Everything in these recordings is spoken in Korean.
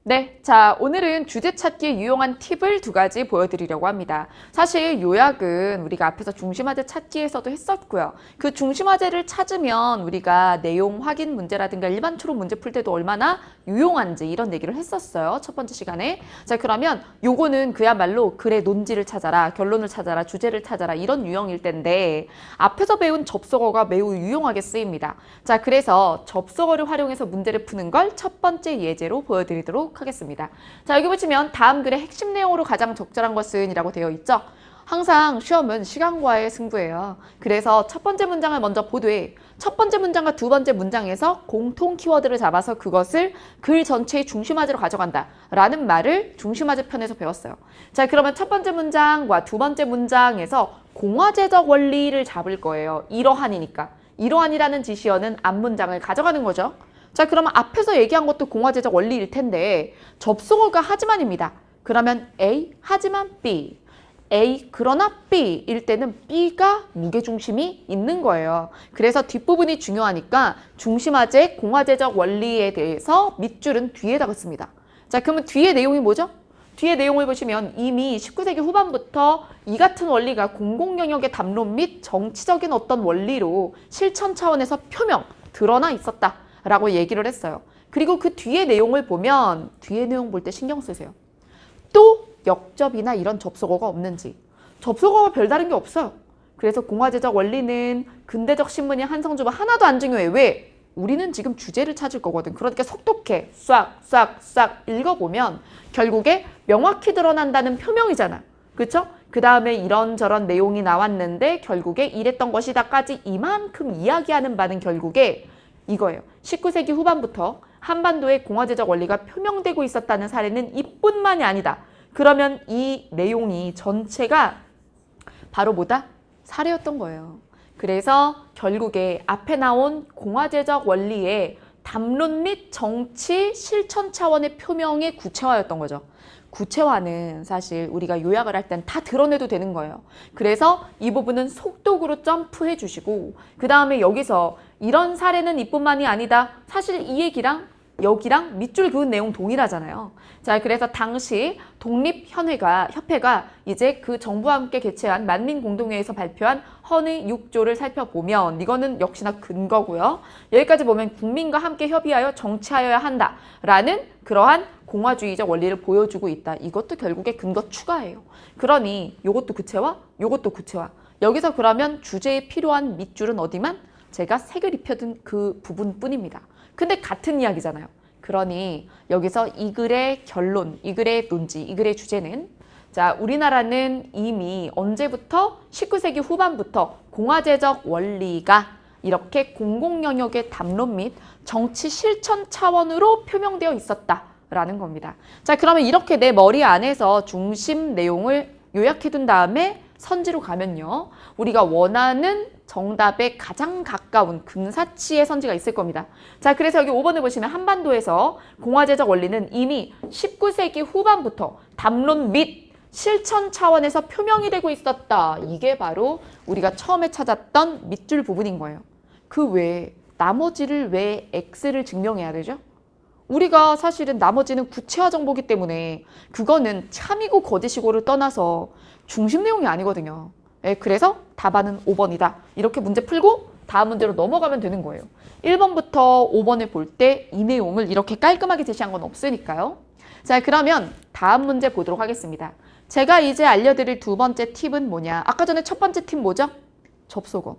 네, 자, 오늘은 주제 찾기에 유용한 팁을 두 가지 보여드리려고 합니다. 사실 요약은 우리가 앞에서 중심화제 찾기에서도 했었고요. 그 중심화제를 찾으면 우리가 내용 확인 문제라든가 일반 초록 문제 풀 때도 얼마나 유용한지 이런 얘기를 했었어요. 첫 번째 시간에. 자, 그러면 요거는 그야말로 글의 논지를 찾아라, 결론을 찾아라, 주제를 찾아라 이런 유형일 텐데 앞에서 배운 접속어가 매우 유용하게 쓰입니다. 자, 그래서 접속어를 활용해서 문제를 푸는 걸 첫 번째 예제로 보여드리도록 하겠습니다. 자, 여기 보시면 다음 글의 핵심 내용으로 가장 적절한 것은 이라고 되어 있죠. 항상 시험은 시간과의 승부예요. 그래서 첫 번째 문장을 먼저 보되 첫 번째 문장과 두 번째 문장에서 공통 키워드를 잡아서 그것을 글 전체의 중심화제로 가져간다 라는 말을 중심화제 편에서 배웠어요. 자, 그러면 첫 번째 문장과 두 번째 문장에서 공화제적 원리를 잡을 거예요. 이러한이니까. 이러한이라는 지시어는 앞문장을 가져가는 거죠. 자, 그러면 앞에서 얘기한 것도 공화제적 원리일 텐데 접속어가 하지만입니다. 그러면 A, 하지만 B. A, 그러나 B 일 때는 B가 무게중심이 있는 거예요. 그래서 뒷부분이 중요하니까 중심화제, 공화제적 원리에 대해서 밑줄은 뒤에다가 씁니다. 자, 그러면 뒤에 내용이 뭐죠? 뒤에 내용을 보시면 이미 19세기 후반부터 이 같은 원리가 공공영역의 담론 및 정치적인 어떤 원리로 실천 차원에서 표명, 드러나 있었다. 라고 얘기를 했어요. 그리고 그 뒤에 내용을 보면 뒤에 내용 볼 때 신경 쓰세요. 또 역접이나 이런 접속어가 없는지. 접속어가 별다른 게 없어요. 그래서 공화제적 원리는 근대적 신문이 한성주부 하나도 안 중요해. 왜? 우리는 지금 주제를 찾을 거거든. 그러니까 속독해. 싹 읽어보면 결국에 명확히 드러난다는 표명이잖아. 그렇죠? 그 다음에 이런저런 내용이 나왔는데 결국에 이랬던 것이다까지 이만큼 이야기하는 바는 결국에 이거예요. 19세기 후반부터 한반도의 공화제적 원리가 표명되고 있었다는 사례는 이뿐만이 아니다. 그러면 이 내용이 전체가 바로 뭐다? 사례였던 거예요. 그래서 결국에 앞에 나온 공화제적 원리의 담론 및 정치 실천 차원의 표명의 구체화였던 거죠. 구체화는 사실 우리가 요약을 할 땐 다 드러내도 되는 거예요. 그래서 이 부분은 속독으로 점프해 주시고 그 다음에 여기서 이런 사례는 이뿐만이 아니다. 사실 이 얘기랑 여기랑 밑줄 그은 내용 동일하잖아요. 자, 그래서 당시 독립협회가 이제 그 정부와 함께 개최한 만민공동회에서 발표한 헌의 6조를 살펴보면 이거는 역시나 근거고요. 여기까지 보면 국민과 함께 협의하여 정치하여야 한다라는 그러한 공화주의적 원리를 보여주고 있다. 이것도 결국에 근거 추가예요. 그러니 이것도 구체화, 이것도 구체화. 여기서 그러면 주제에 필요한 밑줄은 어디만? 제가 색을 입혀둔 그 부분뿐입니다. 근데 같은 이야기잖아요. 그러니 여기서 이 글의 결론, 이 글의 논지, 이 글의 주제는 자, 우리나라는 이미 언제부터 19세기 후반부터 공화제적 원리가 이렇게 공공영역의 담론 및 정치 실천 차원으로 표명되어 있었다라는 겁니다. 자, 그러면 이렇게 내 머리 안에서 중심 내용을 요약해둔 다음에 선지로 가면요. 우리가 원하는 정답에 가장 가까운 근사치의 선지가 있을 겁니다. 자, 그래서 여기 5번을 보시면 한반도에서 공화제적 원리는 이미 19세기 후반부터 담론 및 실천 차원에서 표명이 되고 있었다. 이게 바로 우리가 처음에 찾았던 밑줄 부분인 거예요. 그 외에 나머지를 왜 X를 증명해야 되죠? 우리가 사실은 나머지는 구체화 정보기 때문에 그거는 참이고 거짓이고를 떠나서 중심 내용이 아니거든요. 네, 그래서 답안은 5번이다. 이렇게 문제 풀고 다음 문제로 넘어가면 되는 거예요. 1번부터 5번을 볼 때 이 내용을 이렇게 깔끔하게 제시한 건 없으니까요. 자, 그러면 다음 문제 보도록 하겠습니다. 제가 이제 알려드릴 두 번째 팁은 뭐냐? 아까 전에 첫 번째 팁 뭐죠? 접속어.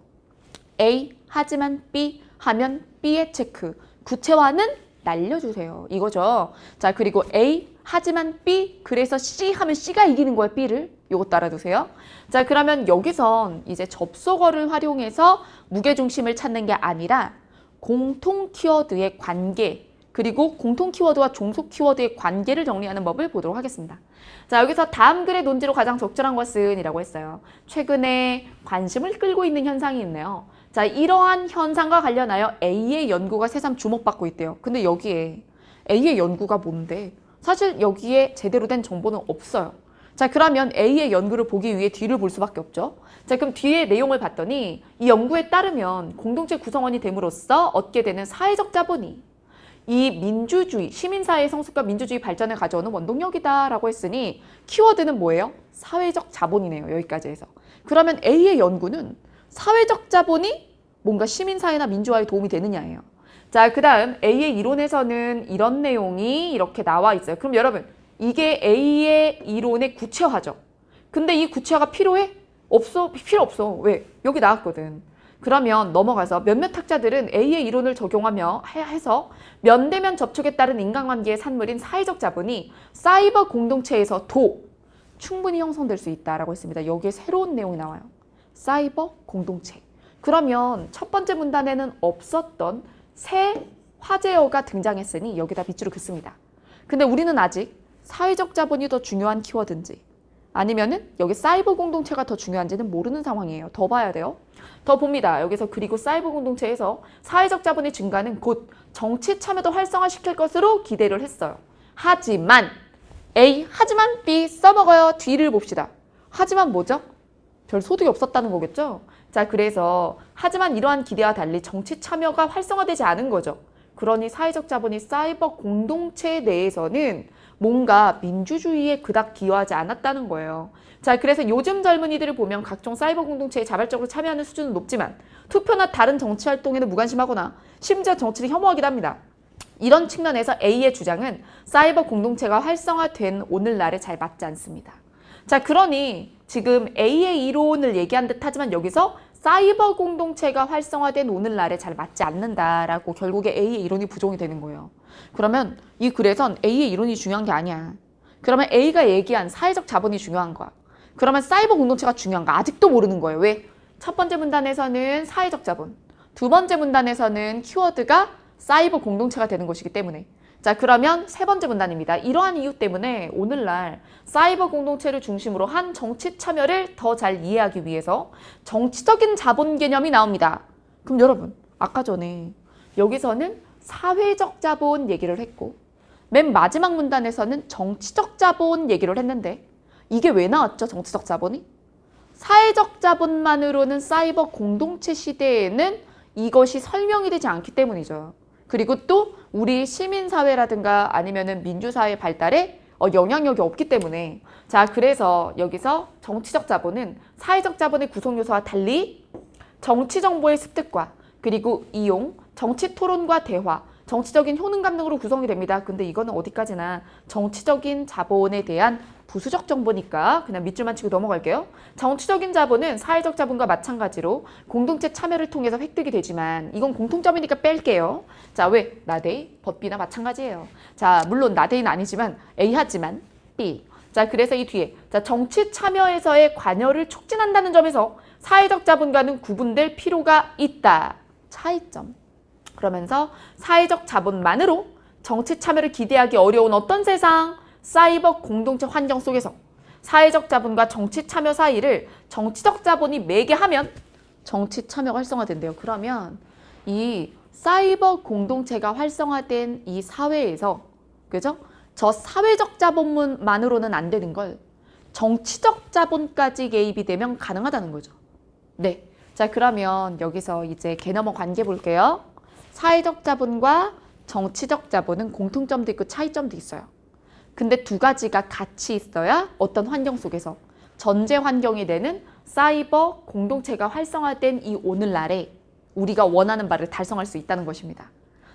A, 하지만 B, 하면 B의 체크. 구체화는 날려주세요. 이거죠. 자, 그리고 A, 하지만 B, 그래서 C 하면 C가 이기는 거예요. B를. 요것도 알아두세요. 자, 그러면 여기선 이제 접속어를 활용해서 무게중심을 찾는 게 아니라 공통 키워드의 관계, 그리고 공통 키워드와 종속 키워드의 관계를 정리하는 법을 보도록 하겠습니다. 자, 여기서 다음 글의 논지로 가장 적절한 것은 이라고 했어요. 최근에 관심을 끌고 있는 현상이 있네요. 자, 이러한 현상과 관련하여 A의 연구가 새삼 주목받고 있대요. 근데 여기에 A의 연구가 뭔데? 사실 여기에 제대로 된 정보는 없어요. 자, 그러면 A의 연구를 보기 위해 뒤를 볼 수밖에 없죠. 자, 그럼 뒤에 내용을 봤더니 이 연구에 따르면 공동체 구성원이 됨으로써 얻게 되는 사회적 자본이 이 민주주의, 시민사회의 성숙과 민주주의 발전을 가져오는 원동력이다라고 했으니 키워드는 뭐예요? 사회적 자본이네요. 여기까지 해서. 그러면 A의 연구는 사회적 자본이 뭔가 시민사회나 민주화에 도움이 되느냐예요. 자, 그 다음 A의 이론에서는 이런 내용이 이렇게 나와 있어요. 그럼 여러분, 이게 A의 이론의 구체화죠. 근데 이 구체화가 필요해? 없어? 필요 없어. 왜? 여기 나왔거든. 그러면 넘어가서 몇몇 학자들은 A의 이론을 적용하며 해서 면대면 접촉에 따른 인간관계의 산물인 사회적 자본이 사이버 공동체에서도 충분히 형성될 수 있다라고 했습니다. 여기에 새로운 내용이 나와요. 사이버 공동체. 그러면 첫 번째 문단에는 없었던 새 화제어가 등장했으니 여기다 밑줄을 긋습니다. 근데 우리는 아직 사회적 자본이 더 중요한 키워드인지 아니면은 여기 사이버 공동체가 더 중요한지는 모르는 상황이에요. 더 봐야 돼요. 더 봅니다. 여기서 그리고 사이버 공동체에서 사회적 자본의 증가는 곧 정치 참여도 활성화시킬 것으로 기대를 했어요. 하지만 A, 하지만 B 써먹어요. 뒤를 봅시다. 하지만 뭐죠? 별 소득이 없었다는 거겠죠? 자, 그래서 하지만 이러한 기대와 달리 정치 참여가 활성화되지 않은 거죠. 그러니 사회적 자본이 사이버 공동체 내에서는 뭔가 민주주의에 그닥 기여하지 않았다는 거예요. 자, 그래서 요즘 젊은이들을 보면 각종 사이버 공동체에 자발적으로 참여하는 수준은 높지만 투표나 다른 정치 활동에는 무관심하거나 심지어 정치를 혐오하기도 합니다. 이런 측면에서 A의 주장은 사이버 공동체가 활성화된 오늘날에 잘 맞지 않습니다. 자, 그러니 지금 A의 이론을 얘기한 듯 하지만 여기서 사이버 공동체가 활성화된 오늘날에 잘 맞지 않는다라고 결국에 A의 이론이 부정이 되는 거예요. 그러면 이 글에선 A의 이론이 중요한 게 아니야. 그러면 A가 얘기한 사회적 자본이 중요한 거야. 그러면 사이버 공동체가 중요한가? 아직도 모르는 거예요. 왜? 첫 번째 문단에서는 사회적 자본, 두 번째 문단에서는 키워드가 사이버 공동체가 되는 것이기 때문에. 자, 그러면 세 번째 문단입니다. 이러한 이유 때문에 오늘날 사이버 공동체를 중심으로 한 정치 참여를 더 잘 이해하기 위해서 정치적인 자본 개념이 나옵니다. 그럼 여러분, 아까 전에 여기서는 사회적 자본 얘기를 했고 맨 마지막 문단에서는 정치적 자본 얘기를 했는데 이게 왜 나왔죠? 정치적 자본이? 사회적 자본만으로는 사이버 공동체 시대에는 이것이 설명이 되지 않기 때문이죠. 그리고 또 우리 시민사회라든가 아니면은 민주사회 발달에 영향력이 없기 때문에 자, 그래서 여기서 정치적 자본은 사회적 자본의 구성요소와 달리 정치 정보의 습득과 그리고 이용, 정치 토론과 대화, 정치적인 효능 감능으로 구성이 됩니다. 근데 이거는 어디까지나 정치적인 자본에 대한 부수적 정보니까 그냥 밑줄만 치고 넘어갈게요. 정치적인 자본은 사회적 자본과 마찬가지로 공동체 참여를 통해서 획득이 되지만 이건 공통점이니까 뺄게요. 자, 왜? 나데이, 법비나 마찬가지예요. 자, 물론 나데이는 아니지만 A 하지만 B. 자, 그래서 이 뒤에 자, 정치 참여에서의 관여를 촉진한다는 점에서 사회적 자본과는 구분될 필요가 있다. 차이점. 그러면서 사회적 자본만으로 정치 참여를 기대하기 어려운 어떤 세상? 사이버 공동체 환경 속에서 사회적 자본과 정치 참여 사이를 정치적 자본이 매개하면 정치 참여가 활성화된대요. 그러면 이 사이버 공동체가 활성화된 이 사회에서 그죠? 저 사회적 자본만으로는 안 되는 걸 정치적 자본까지 개입이 되면 가능하다는 거죠. 네. 자, 그러면 여기서 이제 개념어 관계 볼게요. 사회적 자본과 정치적 자본은 공통점도 있고 차이점도 있어요. 근데 두 가지가 같이 있어야 어떤 환경 속에서 전제 환경이 되는 사이버 공동체가 활성화된 이 오늘날에 우리가 원하는 바를 달성할 수 있다는 것입니다.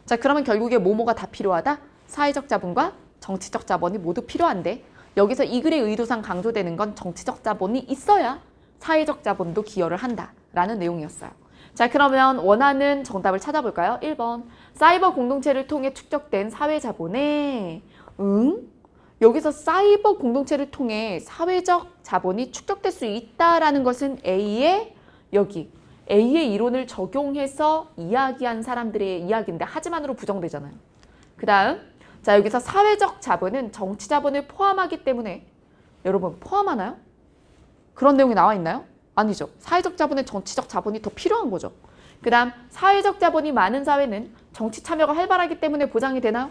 자, 그러면 결국에 뭐뭐가 다 필요하다? 사회적 자본과 정치적 자본이 모두 필요한데 여기서 이 글의 의도상 강조되는 건 정치적 자본이 있어야 사회적 자본도 기여를 한다라는 내용이었어요. 자, 그러면 원하는 정답을 찾아볼까요? 1번. 사이버 공동체를 통해 축적된 사회 자본에 여기서 사이버 공동체를 통해 사회적 자본이 축적될 수 있다라는 것은 A의 A의 이론을 적용해서 이야기한 사람들의 이야기인데 하지만으로 부정되잖아요. 그 다음 자, 여기서 사회적 자본은 정치 자본을 포함하기 때문에 여러분 포함하나요? 그런 내용이 나와 있나요? 아니죠. 사회적 자본에 정치적 자본이 더 필요한 거죠. 그 다음 사회적 자본이 많은 사회는 정치 참여가 활발하기 때문에 보장이 되나요?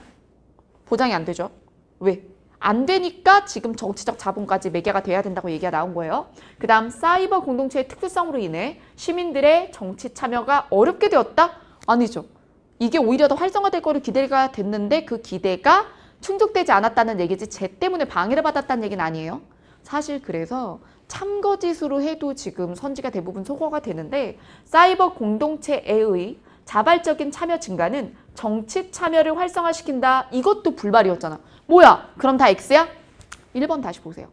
보장이 안 되죠. 왜? 안 되니까 지금 정치적 자본까지 매개가 돼야 된다고 얘기가 나온 거예요. 그 다음 사이버 공동체의 특수성으로 인해 시민들의 정치 참여가 어렵게 되었다? 아니죠. 이게 오히려 더 활성화될 거로 기대가 됐는데 그 기대가 충족되지 않았다는 얘기지 쟤 때문에 방해를 받았다는 얘기는 아니에요. 사실 그래서 참거짓으로 해도 지금 선지가 대부분 소거가 되는데 사이버 공동체의 자발적인 참여 증가는 정치 참여를 활성화시킨다. 이것도 불발이었잖아. 뭐야? 그럼 다 X야? 1번 다시 보세요.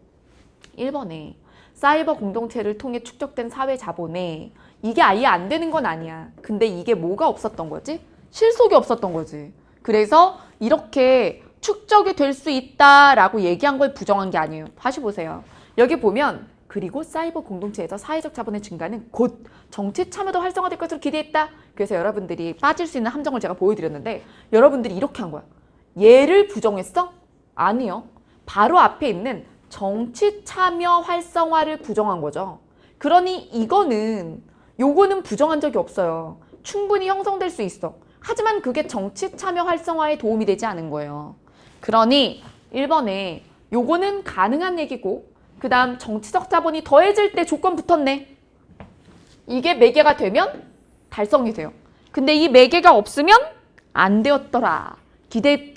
1번에 사이버 공동체를 통해 축적된 사회 자본에 이게 아예 안 되는 건 아니야. 근데 이게 뭐가 없었던 거지? 실속이 없었던 거지. 그래서 이렇게 축적이 될 수 있다라고 얘기한 걸 부정한 게 아니에요. 다시 보세요. 여기 보면 그리고 사이버 공동체에서 사회적 자본의 증가는 곧 정치 참여도 활성화될 것으로 기대했다. 그래서 여러분들이 빠질 수 있는 함정을 제가 보여드렸는데 여러분들이 이렇게 한 거야. 얘를 부정했어? 아니요. 바로 앞에 있는 정치 참여 활성화를 부정한 거죠. 그러니 요거는 부정한 적이 없어요. 충분히 형성될 수 있어. 하지만 그게 정치 참여 활성화에 도움이 되지 않은 거예요. 그러니 1번에 요거는 가능한 얘기고 그 다음 정치적 자본이 더해질 때 조건 붙었네. 이게 매개가 되면 달성이 돼요. 근데 이 매개가 없으면 안 되었더라.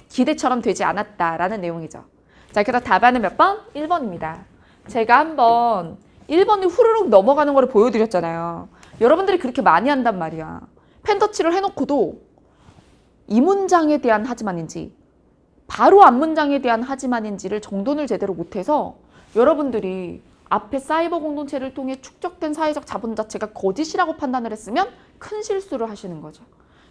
기대처럼 되지 않았다라는 내용이죠. 자, 그래서 답안은 몇 번? 1번입니다. 제가 한번 1번을 후루룩 넘어가는 거를 보여드렸잖아요. 여러분들이 그렇게 많이 한단 말이야. 펜터치를 해놓고도 이 문장에 대한 하지만인지 바로 앞 문장에 대한 하지만인지를 정돈을 제대로 못해서 여러분들이 앞에 사이버 공동체를 통해 축적된 사회적 자본 자체가 거짓이라고 판단을 했으면 큰 실수를 하시는 거죠.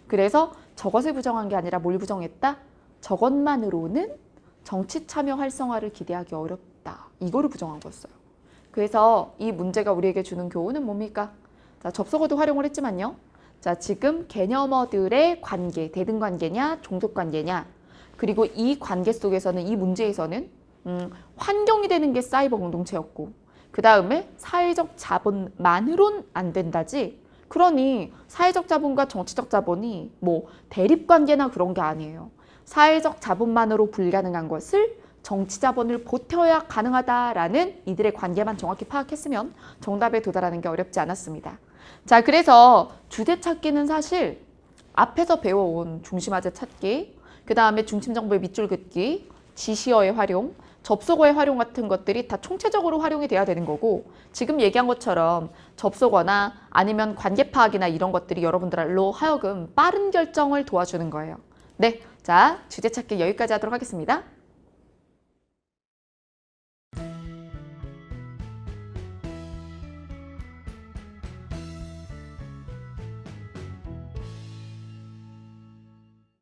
그래서 저것을 부정한 게 아니라 뭘 부정했다? 저것만으로는 정치 참여 활성화를 기대하기 어렵다. 이거를 부정한 거였어요. 그래서 이 문제가 우리에게 주는 교훈은 뭡니까? 자, 접속어도 활용을 했지만요. 자, 지금 개념어들의 관계, 대등관계냐, 종속관계냐, 그리고 이 관계 속에서는, 이 문제에서는 환경이 되는 게 사이버 공동체였고, 그 다음에 사회적 자본만으론 안 된다지. 그러니 사회적 자본과 정치적 자본이 뭐 대립관계나 그런 게 아니에요. 사회적 자본만으로 불가능한 것을 정치 자본을 보태야 가능하다라는 이들의 관계만 정확히 파악했으면 정답에 도달하는 게 어렵지 않았습니다. 자, 그래서 주제 찾기는 사실 앞에서 배워온 중심화제 찾기, 그 다음에 중심정보의 밑줄 긋기, 지시어의 활용, 접속어의 활용 같은 것들이 다 총체적으로 활용이 돼야 되는 거고, 지금 얘기한 것처럼 접속어나 아니면 관계 파악이나 이런 것들이 여러분들로 하여금 빠른 결정을 도와주는 거예요. 네, 자, 주제 찾기 여기까지 하도록 하겠습니다.